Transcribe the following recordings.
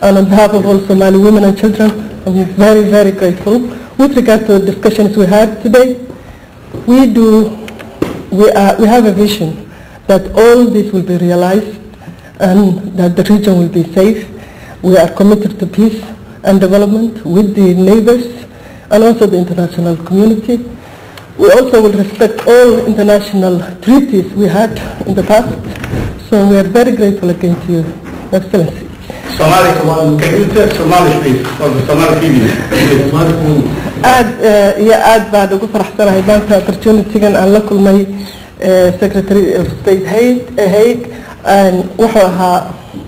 And on behalf of all Somali women and children, I'm very, very grateful. With regard to the discussions we had today, we have a vision that all this will be realized and that the region will be safe. We are committed to peace and development with the neighbors and also the international community. We also will respect all international treaties we had in the past. So we are very grateful again to you, Excellency. Somali, can you tell Somali please, for the Somali TV? aad baan ugu faraxsanahay maanta opportunity-gan aan la kulmay Secretary of State Hague wuxuu ahaa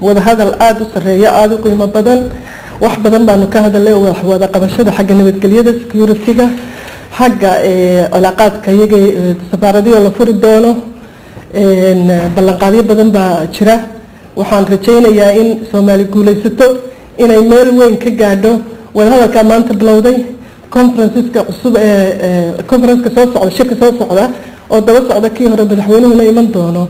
wadahadal aad u sareeya aad u qiimo badan wax badan baanu ka hadalay wada qabashada xagga nabadgelyada security-ga xagga cilaaqaadka iyaga safaaradiyo la furi doono ballanqaadyo badan baa jira waxaan rajaynayaa in Soomaali guulaysato inay meel weyn ka gaadho wadahadalka maanta bilowday conference-ka cusub conference-ka soo socda shirka soo socda oo daba socda kii hore madaxweynuhuna iman doono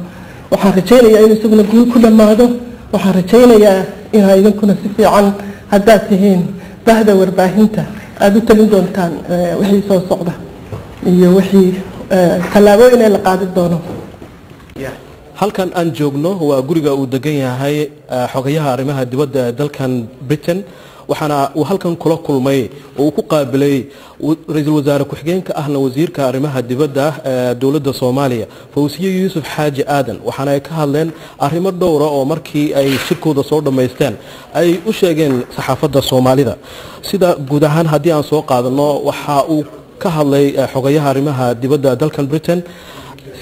waxaan rajaynayaa in isaguna guul ku dhamaado waxaan rajaynayaa in idinkuna si fiican haddaad tihiin bahda warbaahinta aad u talin doontaan wixii soo socda iyo wixii tallaabooyin la qaadi doono. halkan aan joogno waa guriga uu degan yahay xogayaha arrimaha dibadda dalkan Britain waxaana uu halkan kula kulmay oo ku qaabilay ra'iisul wasaare ku-xigeenka ahna wasiirka arrimaha dibadda dawladda Soomaaliya Fowsiyo Hague waxaana ay ka hadleen arrimo dhowr ah oo markii ay shirkooda soo dhameysteen ay u sheegeen saxaafadda Soomaalida sida guud ahaan hadii aan soo qaadano waxa uu ka hadlay xogayaha arrimaha dibadda dalkan Britain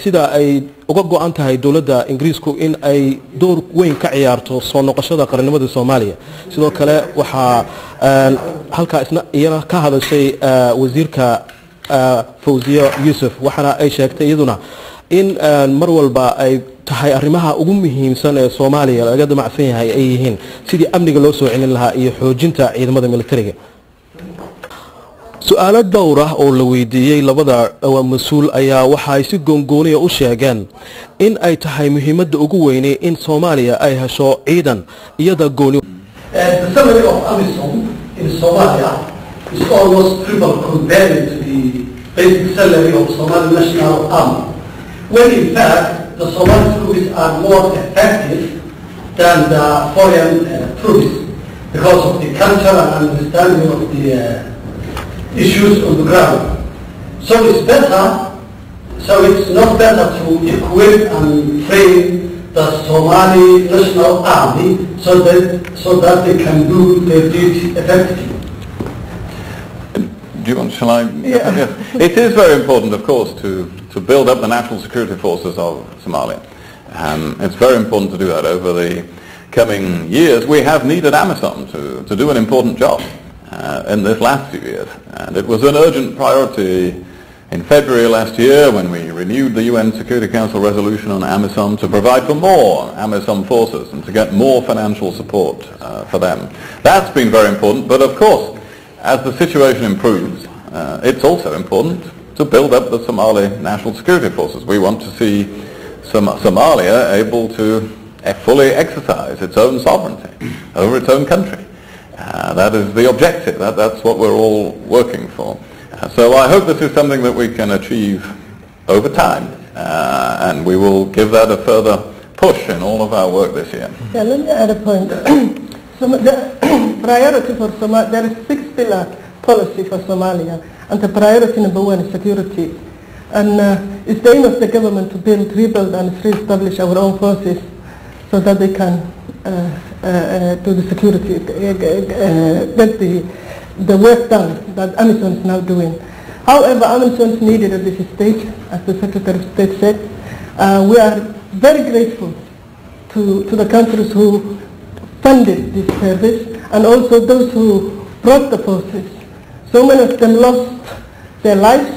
sida ay uga go'an tahay dawladda Ingiriisku in ay door weyn ka ciyaarto soo noqoshada qaranimada Soomaaliya sidoo kale waxa halka isna iyana ka hadashay wasiirka Fowsiyo waxana ay sheegtay iyaduna in mar walba ay tahay arrimaha ugu muhiimsan ee Soomaaliya laga damacsan yahay ay yihiin sidii amniga loo soo celin lahaa iyo xoojinta ciidamada militariga su'aalo dhowr ah oo la weydiiyay labada mas'uul ayaa waxa ay si goongooniya u sheegeen in ay tahay muhiimadda ugu weyn in Soomaaliya ay hesho ciidan iyada gooni The salary of AMISOM in Somalia is almost triple compared to the basic salary of Somali National Army, when in fact the Somali troops are more effective than the foreign troops because of the culture and understanding of the issues on the ground. So it's not better to equip and train the Somali National Army so that they can do their duty effectively. Do you want, shall I? Yeah. Yes. It is very important, of course, to build up the national security forces of Somalia. It's very important to do that over the coming years. We have needed AMISOM to do an important job in this last few years. And it was an urgent priority in February last year when we renewed the UN Security Council resolution on AMISOM to provide for more AMISOM forces and to get more financial support for them. That's been very important, but of course, as the situation improves, it's also important to build up the Somali national security forces. We want to see Somalia able to fully exercise its own sovereignty over its own country. That is the objective. That's what we're all working for. So I hope this is something that we can achieve over time, and we will give that a further push in all of our work this year. Yeah, let me add a point. The priority for Somalia, there is 6-pillar policy for Somalia, and the priority number 1 is security. And it's the aim of the government to rebuild and re-establish our own forces so that they can do the security, get the work done that AMISOM is now doing. However, AMISOM is needed at this stage, as the Secretary of State said. We are very grateful to the countries who funded this service and also those who brought the forces. So many of them lost their lives,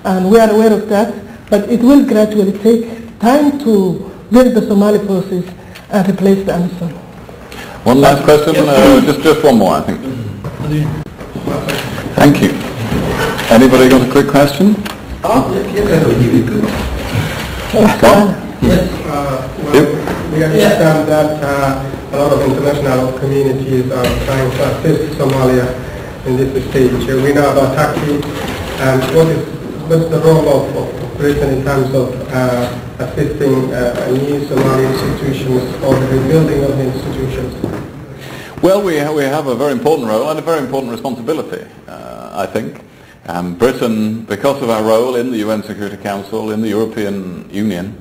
and we are aware of that, but it will gradually take time to build the Somali forces and replace the AMISOM. One last question, just one more, I think. Thank you. Anybody got a quick question? Yes, we understand that a lot of international communities are trying to assist Somalia in this stage. We know about Turkey, and what's the role of Britain in terms of assisting new Somali institutions or the rebuilding of the institutions? Well, we have a very important role and a very important responsibility, I think. Britain, because of our role in the UN Security Council, in the European Union,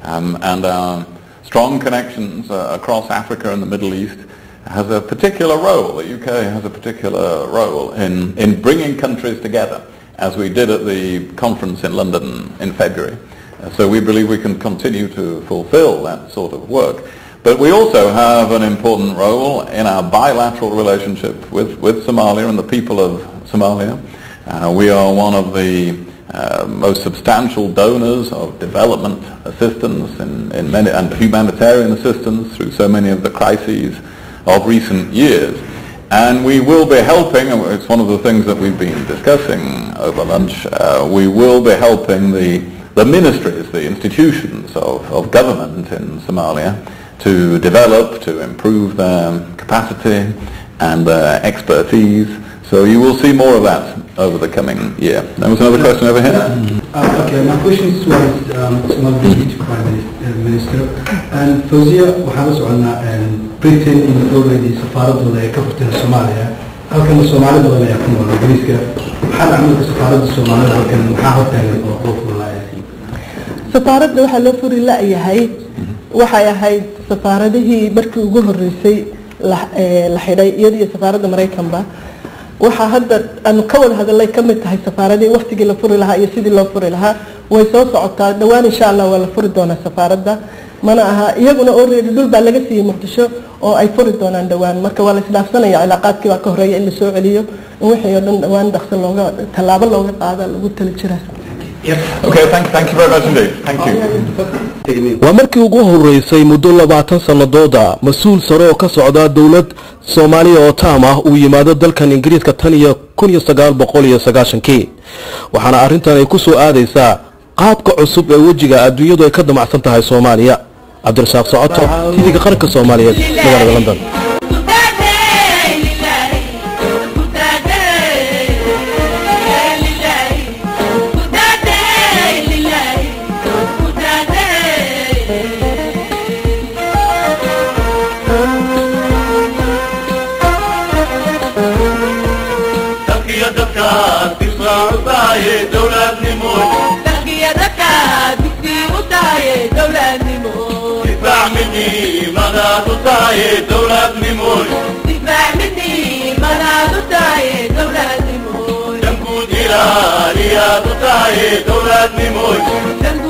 and our strong connections across Africa and the Middle East, has a particular role. The UK has a particular role in bringing countries together, as we did at the conference in London in February. So we believe we can continue to fulfill that sort of work. But we also have an important role in our bilateral relationship with Somalia and the people of Somalia. We are one of the most substantial donors of development assistance in many, and humanitarian assistance through so many of the crises of recent years. And we will be helping, and it's one of the things that we've been discussing over lunch, we will be helping the ministries, the institutions of government in Somalia to develop, to improve their capacity and their expertise. So you will see more of that over the coming year. There was another question over here. Okay, my question is Somali Deputy Prime Minister. And Fowsiyo, waxaan la soconaa Britain in already safaaradooda ay ka furteen Soomaaliya. Halkan Soomaali badan ayaa ku nool Ingiriiska. Maxaa dhacday safaaradda Soomaalida halkan maxaa hortaagan oo qof walaayahay? Safaaradda waxaa loo furi la'yahay waxay ahayd safaaradihii markii ugu horeysay la xidhay iyadoo safaaradda Mareykanba. waxaa hadda aanu ka wada hadalay ka mid tahay safaaradii waqtigii la furi lahaa iyo sidii loo furi lahaa way soo socotaa dhawaan insha Allah waa la furi doonaa safaaradda mana aha iyaguna already dhul baa laga siiyay Muqdisho oo ay furi doonaan dhawaan marka waa la isdhaafsanaya cilaaqaadkii waa ka horeeyay in la soo celiyo in wixii oo dhan dhawaan dhaqso looga talaabo looga qaado lagu tali jiraa. Okay, thank you very much indeed. Thank you. waa markii ugu horeysay muddo 20 sanadooda mas-uul sare oo ka socda dawlad Soomaaliya oo taam ah uu yimaado dalkan Ingiriiska tan iyo 1990kii waxaana arrintan ay ku soo aadaysaa qaabka cusub ee wajiga adduunyadu ay ka damacsan tahay Soomaaliya. Cabdirasaaq Socoto, TV qaranka Soomaaliyeed, magaalada London. دولة نموذج دفاع مني مناد تاي دولة نموذج جنبو ديرا رياض تاي دولة نموذج